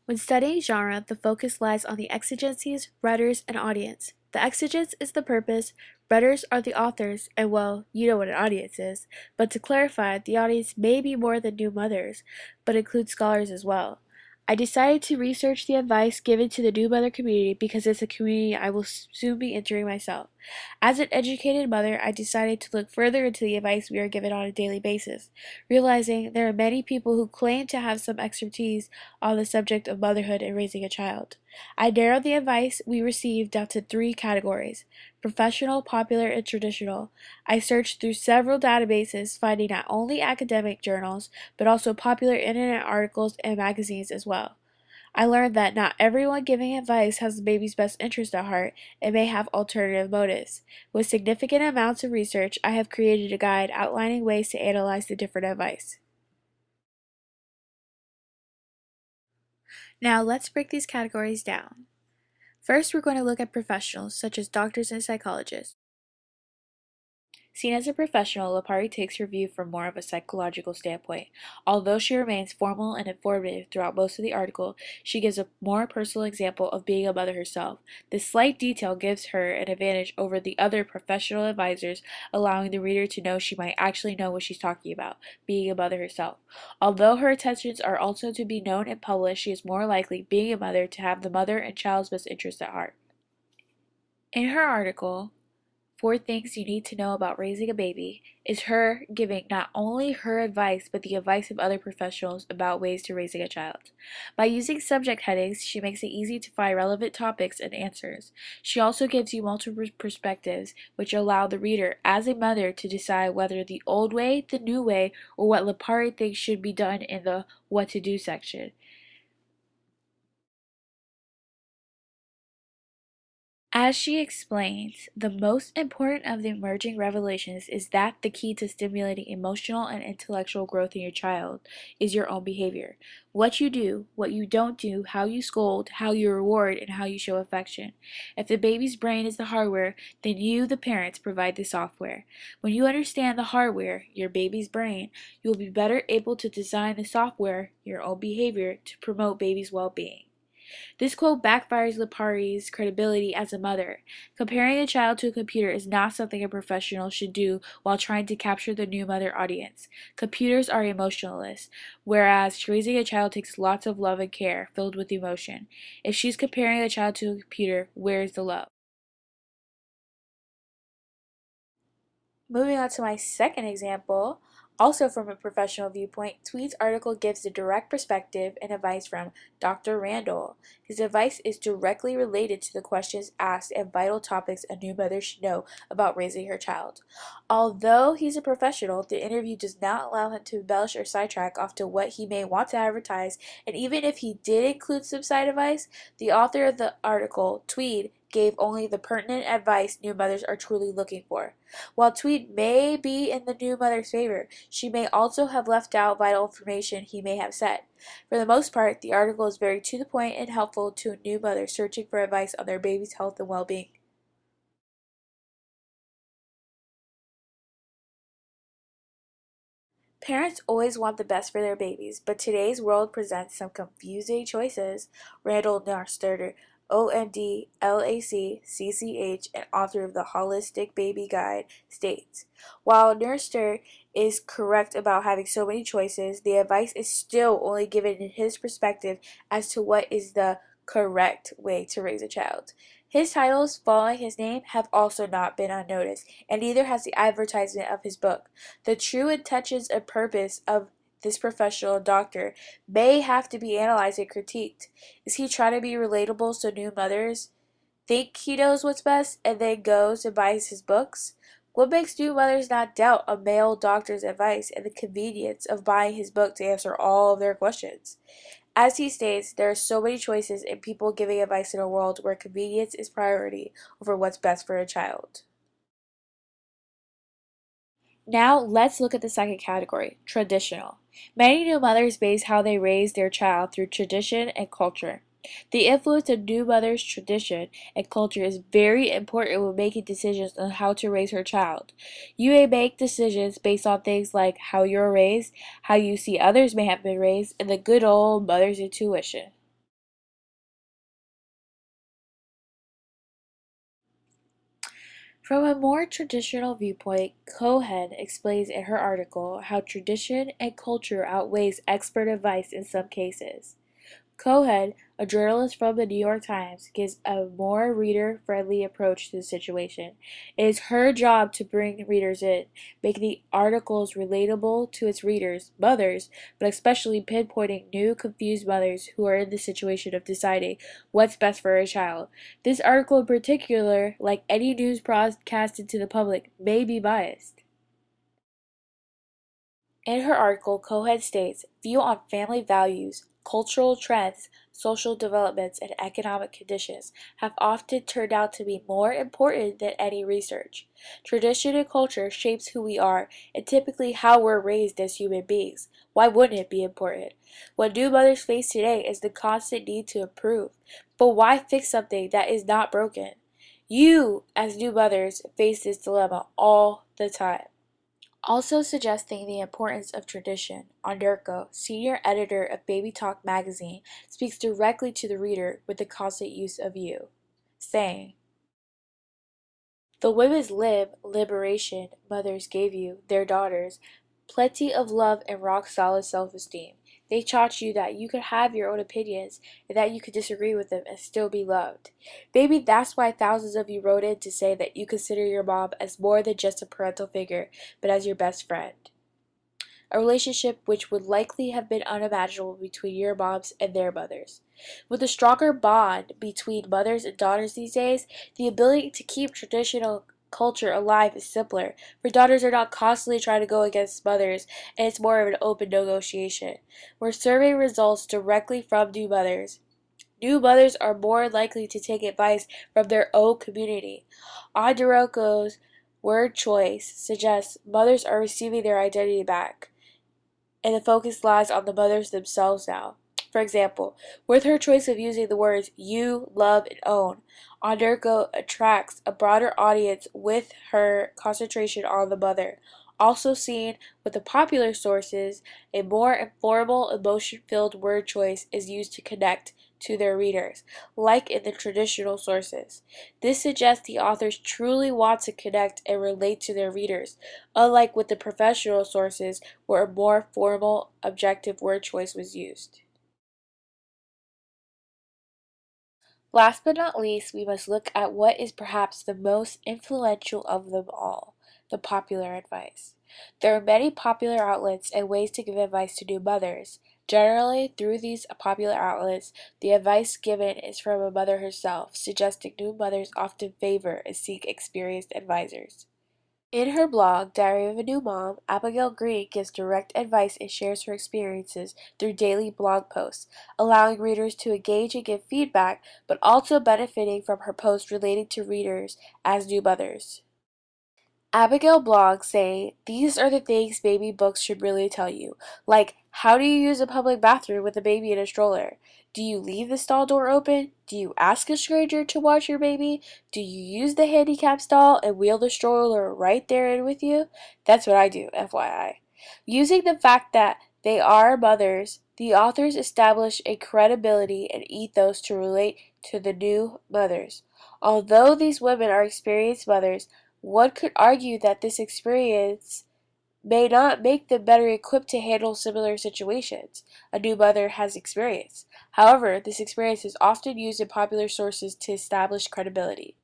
When studying genre, the focus lies on the exigencies, writers, and audience. The exigence is the purpose, writers are the authors, and well, you know what an audience is. But to clarify, the audience may be more than new mothers, but includes scholars as well. I decided to research the advice given to the new mother community because it's a community I will soon be entering myself. As an educated mother, I decided to look further into the advice we are given on a daily basis, realizing there are many people who claim to have some expertise on the subject of motherhood and raising a child. I narrowed the advice we received down to three categories: professional, popular, and traditional. I searched through several databases, finding not only academic journals, but also popular internet articles and magazines as well. I learned that not everyone giving advice has the baby's best interest at heart and may have alternative motives. With significant amounts of research, I have created a guide outlining ways to analyze the different advice. Now let's break these categories down. First, we're going to look at professionals, such as doctors and psychologists. Seen as a professional, Lapari takes her view from more of a psychological standpoint. Although she remains formal and informative throughout most of the article, she gives a more personal example of being a mother herself. This slight detail gives her an advantage over the other professional advisors, allowing the reader to know she might actually know what she's talking about, being a mother herself. Although her intentions are also to be known and published, she is more likely, being a mother, to have the mother and child's best interests at heart. In her article, Four Things You Need to Know About Raising a Baby, is her giving not only her advice but the advice of other professionals about ways to raising a child. By using subject headings, she makes it easy to find relevant topics and answers. She also gives you multiple perspectives, which allow the reader, as a mother, to decide whether the old way, the new way, or what Lapari thinks should be done in the What to Do section. As she explains, the most important of the emerging revelations is that the key to stimulating emotional and intellectual growth in your child is your own behavior. What you do, what you don't do, how you scold, how you reward, and how you show affection. If the baby's brain is the hardware, then you, the parents, provide the software. When you understand the hardware, your baby's brain, you will be better able to design the software, your own behavior, to promote baby's well-being. This quote backfires Lipari's credibility as a mother. Comparing a child to a computer is not something a professional should do while trying to capture the new mother audience. Computers are emotionless, whereas raising a child takes lots of love and care filled with emotion. If she's comparing a child to a computer, where is the love? Moving on to my second example, also from a professional viewpoint, Tweed's article gives the direct perspective and advice from Dr. Randall. His advice is directly related to the questions asked and vital topics a new mother should know about raising her child. Although he's a professional, the interview does not allow him to embellish or sidetrack off to what he may want to advertise, and even if he did include some side advice, the author of the article, Tweed, gave only the pertinent advice new mothers are truly looking for. While Tweed may be in the new mother's favor, she may also have left out vital information he may have said. For the most part, the article is very to the point and helpful to a new mother searching for advice on their baby's health and well-being. Parents always want the best for their babies, but today's world presents some confusing choices. Randall Narsterter, OMD, LAC, CCH, and author of the Holistic Baby Guide, states, while Nurster is correct about having so many choices, the advice is still only given in his perspective as to what is the correct way to raise a child. His titles following his name have also not been unnoticed, and neither has the advertisement of his book. The true intentions and purpose of this professional doctor may have to be analyzed and critiqued. Is he trying to be relatable so new mothers think he knows what's best and then goes and buys his books? What makes new mothers not doubt a male doctor's advice and the convenience of buying his book to answer all of their questions? As he states, there are so many choices and people giving advice in a world where convenience is priority over what's best for a child. Now let's look at the second category, traditional. Many new mothers base how they raise their child through tradition and culture. The influence of new mothers' tradition and culture is very important when making decisions on how to raise her child. You may make decisions based on things like how you're raised, how you see others may have been raised, and the good old mother's intuition. From a more traditional viewpoint, Cohen explains in her article how tradition and culture outweighs expert advice in some cases. Cohen, a journalist from the New York Times, gives a more reader-friendly approach to the situation. It is her job to bring readers in, make the articles relatable to its readers, mothers, but especially pinpointing new, confused mothers who are in the situation of deciding what's best for a child. This article in particular, like any news broadcasted to the public, may be biased. In her article, Cohen states, "View on family values, cultural trends, social developments, and economic conditions have often turned out to be more important than any research. Tradition and culture shapes who we are and typically how we're raised as human beings. Why wouldn't it be important? What new mothers face today is the constant need to improve. But why fix something that is not broken? You, as new mothers, face this dilemma all the time." Also suggesting the importance of tradition, Onderko, senior editor of Baby Talk magazine, speaks directly to the reader with the constant use of you, saying, "The women's liberation mothers gave you, their daughters, plenty of love and rock-solid self-esteem. They taught you that you could have your own opinions and that you could disagree with them and still be loved. Maybe that's why thousands of you wrote in to say that you consider your mom as more than just a parental figure, but as your best friend. A relationship which would likely have been unimaginable between your moms and their mothers. With a stronger bond between mothers and daughters these days, the ability to keep traditional culture alive is simpler, for daughters are not constantly trying to go against mothers, and it's more of an open negotiation. We're survey results directly from new mothers. New mothers are more likely to take advice from their own community. Onderoko's word choice suggests mothers are receiving their identity back, and the focus lies on the mothers themselves now. For example, with her choice of using the words you, love, and own, Onderko attracts a broader audience with her concentration on the mother. Also seen with the popular sources, a more informal, emotion-filled word choice is used to connect to their readers, like in the traditional sources. This suggests the authors truly want to connect and relate to their readers, unlike with the professional sources where a more formal, objective word choice was used. Last but not least, we must look at what is perhaps the most influential of them all, the popular advice. There are many popular outlets and ways to give advice to new mothers. Generally, through these popular outlets, the advice given is from a mother herself, suggesting new mothers often favor and seek experienced advisors. In her blog, Diary of a New Mom, Abigail Green gives direct advice and shares her experiences through daily blog posts, allowing readers to engage and give feedback, but also benefiting from her posts relating to readers as new mothers. Abigail blogs say, "These are the things baby books should really tell you, like how do you use a public bathroom with a baby in a stroller? Do you leave the stall door open? Do you ask a stranger to watch your baby? Do you use the handicap stall and wheel the stroller right there in with you?" That's what I do, FYI. Using the fact that they are mothers, the authors establish a credibility and ethos to relate to the new mothers. Although these women are experienced mothers, one could argue that this experience may not make them better equipped to handle similar situations a new mother has experienced. However, this experience is often used in popular sources to establish credibility.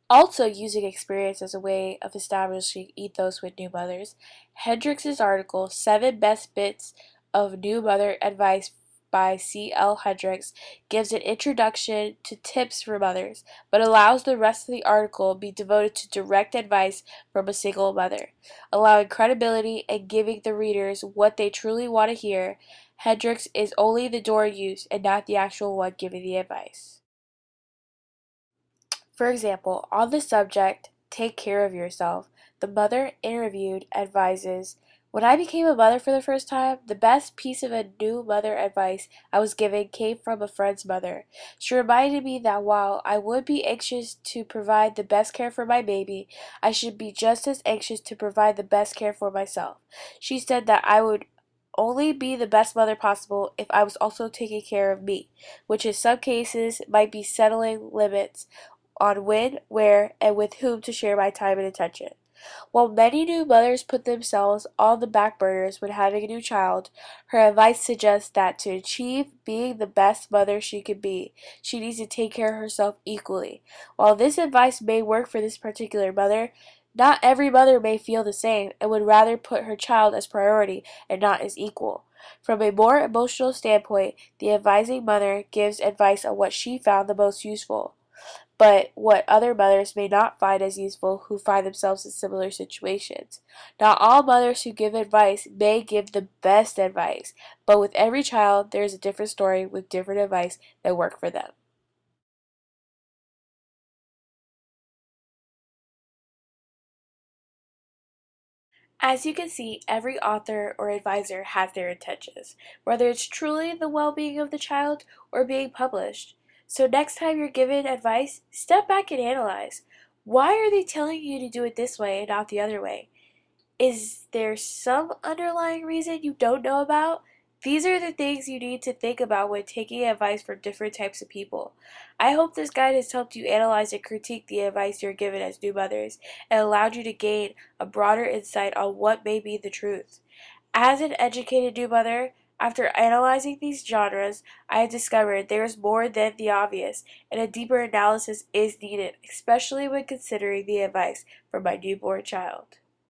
Also using experience as a way of establishing ethos with new mothers, Hendricks' article, Seven Best Bits of New Mother Advice by C. L. Hendricks, gives an introduction to tips for mothers, but allows the rest of the article be devoted to direct advice from a single mother. Allowing credibility and giving the readers what they truly want to hear, Hendricks is only the door used and not the actual one giving the advice. For example, on the subject, "Take care of yourself," the mother interviewed advises, "When I became a mother for the first time, the best piece of a new mother advice I was given came from a friend's mother. She reminded me that while I would be anxious to provide the best care for my baby, I should be just as anxious to provide the best care for myself. She said that I would only be the best mother possible if I was also taking care of me, which in some cases might be settling limits on when, where, and with whom to share my time and attention. While many new mothers put themselves on the back burners when having a new child, her advice suggests that to achieve being the best mother she can be, she needs to take care of herself equally. While this advice may work for this particular mother, not every mother may feel the same and would rather put her child as priority and not as equal. From a more emotional standpoint, the advising mother gives advice on what she found the most useful, but what other mothers may not find as useful who find themselves in similar situations. Not all mothers who give advice may give the best advice, but with every child there is a different story with different advice that work for them. As you can see, every author or advisor has their intentions, whether it's truly the well-being of the child or being published. So next time you're given advice, step back and analyze. Why are they telling you to do it this way and not the other way? Is there some underlying reason you don't know about? These are the things you need to think about when taking advice from different types of people. I hope this guide has helped you analyze and critique the advice you're given as new mothers and allowed you to gain a broader insight on what may be the truth. As an educated new mother, after analyzing these genres, I have discovered there is more than the obvious, and a deeper analysis is needed, especially when considering the advice for my newborn child.